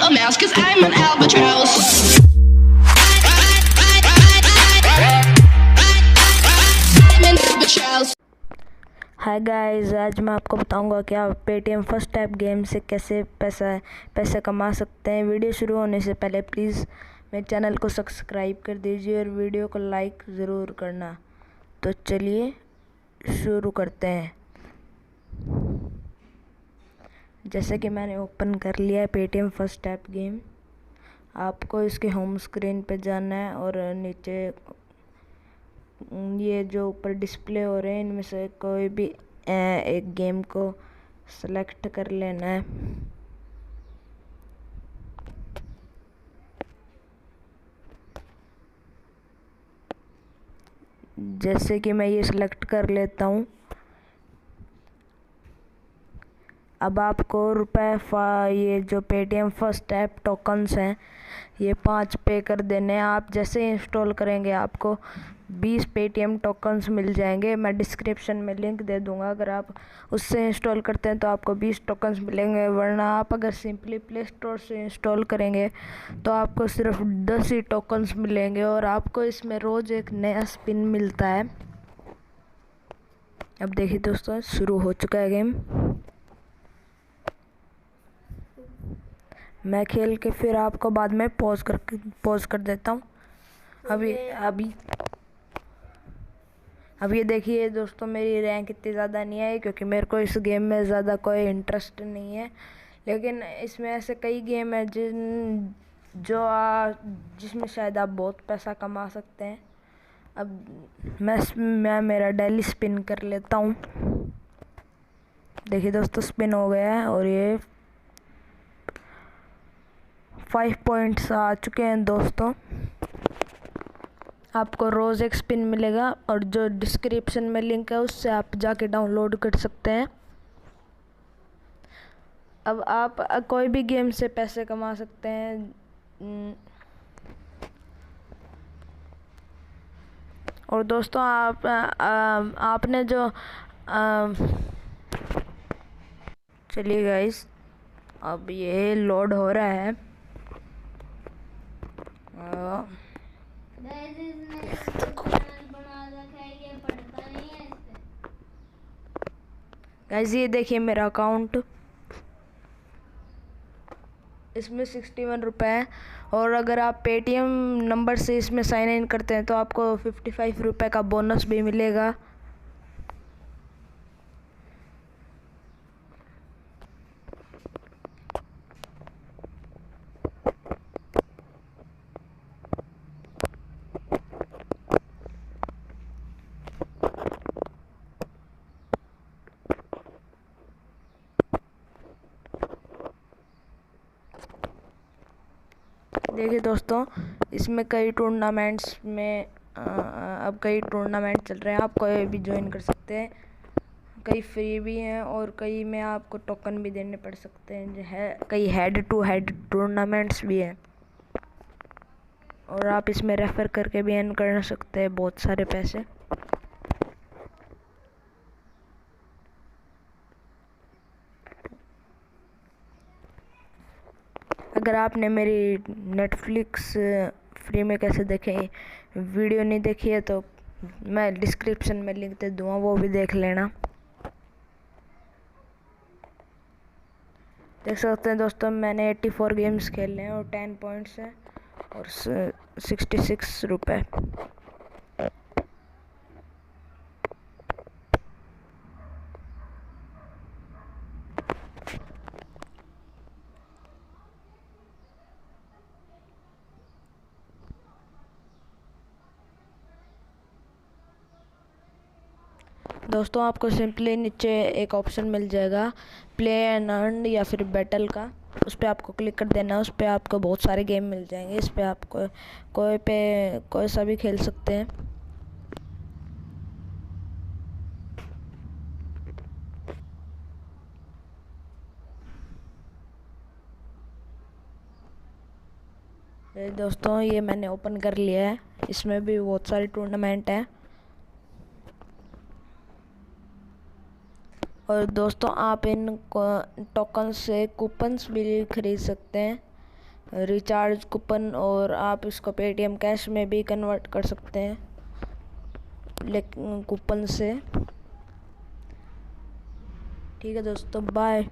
a mouse, 'cause I'm an albatross. I'm an albatross. Hi guys, आज मैं आपको बताऊंगा कि आप पेटीएम फर्स्ट टैप गेम से कैसे पैसे कमा सकते हैं। वीडियो शुरू होने से पहले प्लीज़ मेरे चैनल को सब्सक्राइब कर दीजिए और वीडियो को लाइक ज़रूर करना। तो चलिए शुरू करते हैं। जैसे कि मैंने ओपन कर लिया है पेटीएम फर्स्ट टैप गेम। आपको इसके होम स्क्रीन पे जाना है और नीचे ये जो ऊपर डिस्प्ले हो रहे हैं इनमें से कोई भी एक गेम को सेलेक्ट कर लेना है। जैसे कि मैं ये सेलेक्ट कर लेता हूँ। अब आपको ये जो पेटीएम फर्स्ट ऐप टोकन्स हैं ये 5 पे कर देने हैं। आप जैसे इंस्टॉल करेंगे आपको 20 पेटीएम टोकन्स मिल जाएंगे। मैं डिस्क्रिप्शन में लिंक दे दूंगा। अगर आप उससे इंस्टॉल करते हैं तो आपको 20 टोकन्स मिलेंगे, वरना आप अगर सिंपली प्ले स्टोर से इंस्टॉल करेंगे तो आपको सिर्फ 10 ही टोकन्स मिलेंगे और आपको इसमें रोज़ एक नया स्पिन मिलता है। अब देखिए दोस्तों, शुरू हो चुका है गेम। मैं खेल के फिर आपको बाद में पॉज कर देता हूँ। अब ये देखिए दोस्तों, मेरी रैंक इतनी ज़्यादा नहीं आई क्योंकि मेरे को इस गेम में ज़्यादा कोई इंटरेस्ट नहीं है। लेकिन इसमें ऐसे कई गेम है जिसमें शायद आप बहुत पैसा कमा सकते हैं। अब मैं मेरा डेली स्पिन कर लेता हूँ। देखिए दोस्तों, स्पिन हो गया है और ये 5 पॉइंट्स आ चुके हैं दोस्तों। आपको रोज़ एक स्पिन मिलेगा और जो डिस्क्रिप्शन में लिंक है उससे आप जाके डाउनलोड कर सकते हैं। अब आप कोई भी गेम से पैसे कमा सकते हैं। और दोस्तों आपने जो चलिए गाइस, अब ये लोड हो रहा है। गाइस ये देखिए मेरा अकाउंट, इसमें 61 रुपये है। और अगर आप पेटीएम नंबर से इसमें साइन इन करते हैं तो आपको 55 रुपये का बोनस भी मिलेगा। देखिए दोस्तों, इसमें कई टूर्नामेंट्स में अब कई टूर्नामेंट चल रहे हैं। आप कोई भी ज्वाइन कर सकते हैं। कई फ्री भी हैं और कई में आपको टोकन भी देने पड़ सकते हैं। जो है कई हेड टू हेड टूर्नामेंट्स भी हैं और आप इसमें रेफर करके भी अर्न कर सकते हैं बहुत सारे पैसे। अगर आपने मेरी नेटफ्लिक्स फ्री में कैसे देखें वीडियो नहीं देखी है तो मैं डिस्क्रिप्शन में लिंक दे दूँगा, वो भी देख लेना। देख सकते हैं दोस्तों, मैंने 84 गेम्स खेले हैं और 10 पॉइंट्स हैं और 66 रुपये। दोस्तों आपको सिंपली नीचे एक ऑप्शन मिल जाएगा प्ले एंड अर्न या फिर बैटल का। उस पर आपको क्लिक कर देना। उस पर आपको बहुत सारे गेम मिल जाएंगे। इस पर आपको कोई सा भी खेल सकते हैं। दोस्तों ये मैंने ओपन कर लिया है। इसमें भी बहुत सारे टूर्नामेंट हैं। और दोस्तों आप इन टोकन से कूपन्स भी खरीद सकते हैं। रिचार्ज कूपन, और आप इसको पेटीएम कैश में भी कन्वर्ट कर सकते हैं लेकिन कूपन से। ठीक है दोस्तों, बाय।